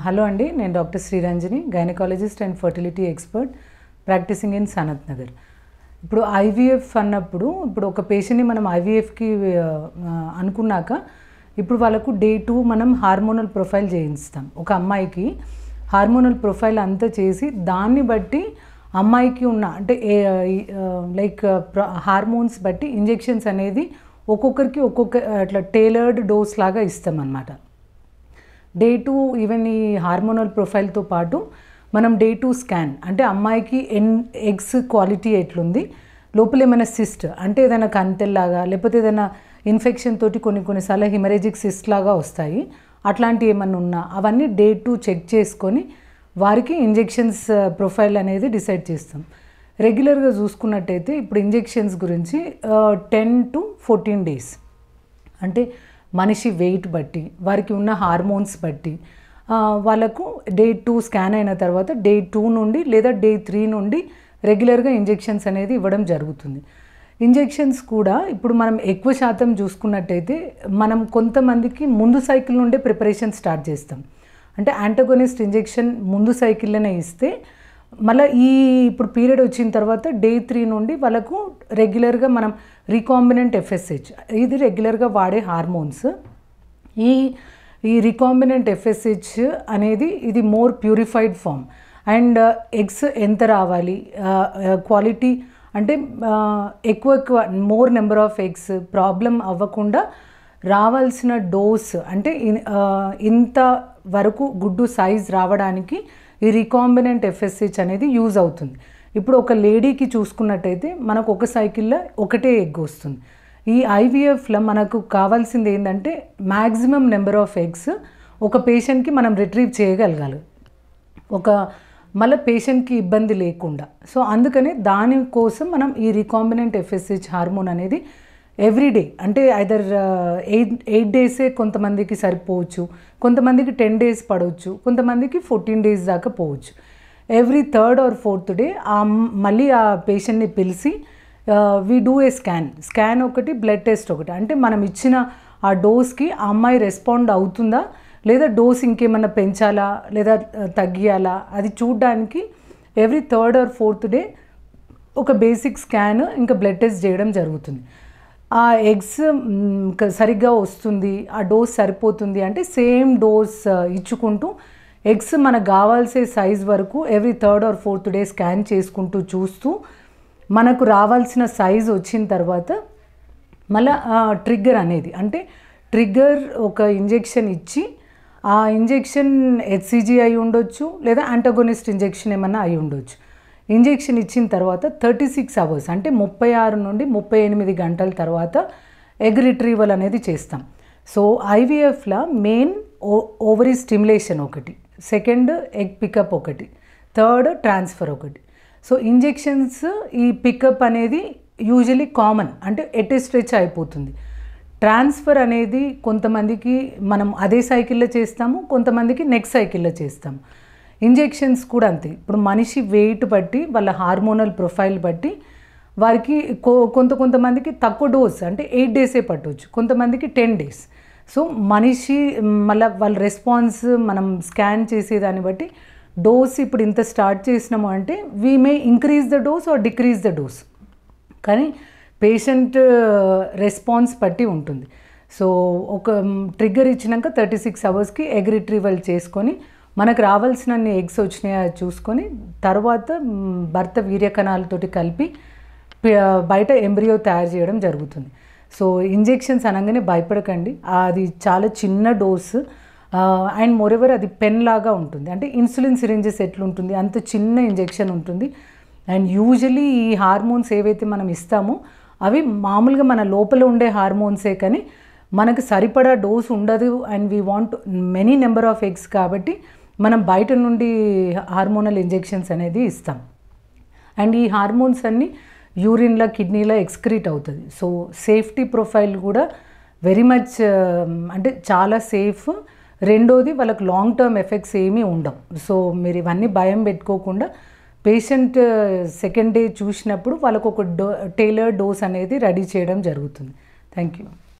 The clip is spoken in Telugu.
హలో అండి, నేను doctor Sriranjani, gynaecologist and fertility expert practising in Sanath Nagar. ఇప్పుడు ఐవీఎఫ్ అన్నప్పుడు ఇప్పుడు ఒక పేషెంట్ని మనం ఐవీఎఫ్కి అనుకున్నాక ఇప్పుడు వాళ్ళకు డే 2 మనం హార్మోనల్ ప్రొఫైల్ చేయిస్తాం. ఒక అమ్మాయికి హార్మోనల్ ప్రొఫైల్ అంతా చేసి దాన్ని బట్టి అమ్మాయికి ఉన్న అంటే లైక్ హార్మోన్స్ బట్టి ఇంజెక్షన్స్ అనేది ఒక్కొక్కరికి ఒక్కొక్క అట్లా టైలర్డ్ డోస్ లాగా ఇస్తాం అన్నమాట. డే 2 ఈవెన్ ఈ హార్మోనల్ ప్రొఫైల్తో పాటు మనం డే 2 స్కాన్ అంటే అమ్మాయికి ఎగ్స్ క్వాలిటీ ఎట్లుంది, లోపల ఏమైనా సిస్ట్ అంటే ఏదైనా కంతెల్లాగా లేకపోతే ఏదైనా ఇన్ఫెక్షన్ తోటి కొన్నిసార్లు హిమరేజిక్ సిస్ట్ లాగా వస్తాయి, అట్లాంటివి ఏమన్నా ఉన్నా అవన్నీ డే 2 చెక్ చేసుకొని వారికి ఇంజెక్షన్స్ ప్రొఫైల్ అనేది డిసైడ్ చేస్తాం. రెగ్యులర్గా చూసుకున్నట్టయితే ఇప్పుడు ఇంజెక్షన్స్ గురించి 10 to 14 days అంటే మనిషి వెయిట్ బట్టి వారికి ఉన్న హార్మోన్స్ బట్టి వాళ్ళకు డే 2 స్కాన్ అయిన తర్వాత డే 2 నుండి లేదా డే 3 నుండి రెగ్యులర్గా ఇంజెక్షన్స్ అనేది ఇవ్వడం జరుగుతుంది. ఇంజెక్షన్స్ కూడా ఇప్పుడు మనం ఎక్కువ శాతం చూసుకున్నట్టయితే మనం కొంతమందికి ముందు సైకిల్ నుండే ప్రిపరేషన్ స్టార్ట్ చేస్తాం. అంటే యాంటగోనిస్ట్ ఇంజెక్షన్ ముందు సైకిల్లోనే ఇస్తే మళ్ళీ ఇప్పుడు పీరియడ్ వచ్చిన తర్వాత డే 3 నుండి వాళ్ళకు రెగ్యులర్గా మనం రీకాంబినెంట్ ఎఫ్ఎస్హెచ్ ఇది రెగ్యులర్గా వాడే హార్మోన్స్. ఈ రీకాంబినెంట్ ఎఫ్ఎస్హెచ్ అనేది ఇది more purified form and eggs ఎంత రావాలి, క్వాలిటీ అంటే ఎక్కువ more number of eggs problem అవ్వకుండా రావాల్సిన డోస్ అంటే ఇంత వరకు గుడ్డు సైజ్ రావడానికి ఈ రీకాంబినెంట్ ఎఫ్ఎస్హెచ్ అనేది యూజ్ అవుతుంది. ఇప్పుడు ఒక లేడీకి చూసుకున్నట్టయితే మనకు ఒక సైకిల్లో ఒకటే ఎగ్ వస్తుంది. ఈ ఐవీఎఫ్లో మనకు కావాల్సింది ఏంటంటే మ్యాక్సిమం నెంబర్ ఆఫ్ ఎగ్స్ ఒక పేషెంట్కి మనం రిట్రీవ్ చేయగలగాలి, మళ్ళీ పేషెంట్కి ఇబ్బంది లేకుండా. సో అందుకనే దానికోసం మనం ఈ రీకాంబినెంట్ ఎఫ్ఎస్హెచ్ హార్మోన్ అనేది ఎవ్రీడే అంటే ఐదర్ 8 days కొంతమందికి సరిపోవచ్చు, కొంతమందికి 10 days పడవచ్చు, కొంతమందికి 14 days దాకా పోవచ్చు. Every 3rd or 4th day మళ్ళీ ఆ పేషెంట్ని పిలిచి వీ డూ ఏ స్కాన్ ఒకటి, బ్లడ్ టెస్ట్ ఒకటి. అంటే మనం ఇచ్చిన ఆ డోస్కి ఆ అమ్మాయి రెస్పాండ్ అవుతుందా లేదా డోస్ ఇంకేమన్నా పెంచాలా లేదా తగ్గియాలా అది చూడడానికి every 3rd or 4th day ఒక బేసిక్ స్కాన్ ఇంకా బ్లడ్ టెస్ట్ చేయడం జరుగుతుంది. ఆ ఎగ్స్ సరిగ్గా వస్తుంది, ఆ డోస్ సరిపోతుంది అంటే సేమ్ డోస్ ఇచ్చుకుంటూ ఎగ్స్ మనకు కావాల్సే సైజ్ వరకు every 3rd or 4th day scan చేసుకుంటూ చూస్తూ మనకు రావాల్సిన సైజ్ వచ్చిన తర్వాత మళ్ళీ ట్రిగ్గర్ అనేది అంటే ట్రిగ్గర్ ఒక ఇంజెక్షన్ ఇచ్చి ఆ ఇంజెక్షన్ హెచ్సిజీ అయి ఉండొచ్చు లేదా యాంటగోనిస్ట్ ఇంజెక్షన్ ఏమన్నా అయి ఉండొచ్చు. ఇంజెక్షన్ ఇచ్చిన తర్వాత 36 hours అంటే 36 నుండి 38 గంటల తర్వాత ఎగ్ రిట్రీవల్ అనేది చేస్తాం. సో ఐవీఎఫ్లో మెయిన్ ఓవరీ స్టిమ్యులేషన్ ఒకటి, సెకండ్ ఎగ్ పికప్ ఒకటి, థర్డ్ ట్రాన్స్ఫర్ ఒకటి. సో ఇంజెక్షన్స్ ఈ పికప్ అనేది యూజువలీ కామన్ అంటే ఎట్ స్ట్రెచ్ అయిపోతుంది. ట్రాన్స్ఫర్ అనేది కొంతమందికి మనం అదే సైకిల్లో చేస్తాము, కొంతమందికి నెక్స్ట్ సైకిల్లో చేస్తాము. ఇంజెక్షన్స్ కూడా అంతే. ఇప్పుడు మనిషి వెయిట్ బట్టి వాళ్ళ హార్మోనల్ ప్రొఫైల్ బట్టి వారికి కొంతమందికి తక్కువ డోస్ అంటే 8 days పట్టవచ్చు, కొంతమందికి 10 days. సో మనిషి మళ్ళీ వాళ్ళ రెస్పాన్స్ మనం స్కాన్ చేసేదాన్ని బట్టి డోస్ ఇప్పుడు ఇంత స్టార్ట్ చేసినాము అంటే we may increase the dose or decrease the dose, కానీ పేషెంట్ రెస్పాన్స్ బట్టి ఉంటుంది. సో ఒక ట్రిగ్గర్ ఇచ్చినాక 36 hours ఎగ్ రిట్రీవల్ చేసుకొని మనకు రావాల్సిన ఎగ్స్ వచ్చినాయా చూసుకొని తర్వాత భర్త వీర్యకణాలతోటి కలిపి బయట ఎంబ్రియో తయారు చేయడం జరుగుతుంది. సో ఇంజెక్షన్స్ అనగానే భయపడకండి, అది చాలా చిన్న డోసు అండ్ మోరెవర్ అది పెన్ లాగా ఉంటుంది. అంటే ఇన్సులిన్ సిరింజెస్ ఎట్లుంటుంది అంత చిన్న ఇంజెక్షన్ ఉంటుంది. అండ్ యూజువలీ ఈ హార్మోన్స్ ఏవైతే మనం ఇస్తామో అవి మామూలుగా మన లోపల ఉండే హార్మోన్సే, కానీ మనకు సరిపడా డోస్ ఉండదు and we want many number of eggs కాబట్టి మనం బయట నుండి హార్మోనల్ ఇంజెక్షన్స్ అనేది ఇస్తాం. అండ్ ఈ హార్మోన్స్ అన్నీ యూరిన్లో కిడ్నీలో ఎక్స్క్రీట్ అవుతుంది. సో సేఫ్టీ ప్రొఫైల్ కూడా వెరీ మచ్ అంటే చాలా సేఫ్. రెండోది వాళ్ళకి లాంగ్ టర్మ్ ఎఫెక్ట్స్ ఏమీ ఉండవు. సో మీరు ఇవన్నీ భయం పెట్టుకోకుండా పేషెంట్ సెకండ్ డే చూసినప్పుడు వాళ్ళకు ఒక టైలర్డ్ డోస్ అనేది రెడీ చేయడం జరుగుతుంది. Thank you.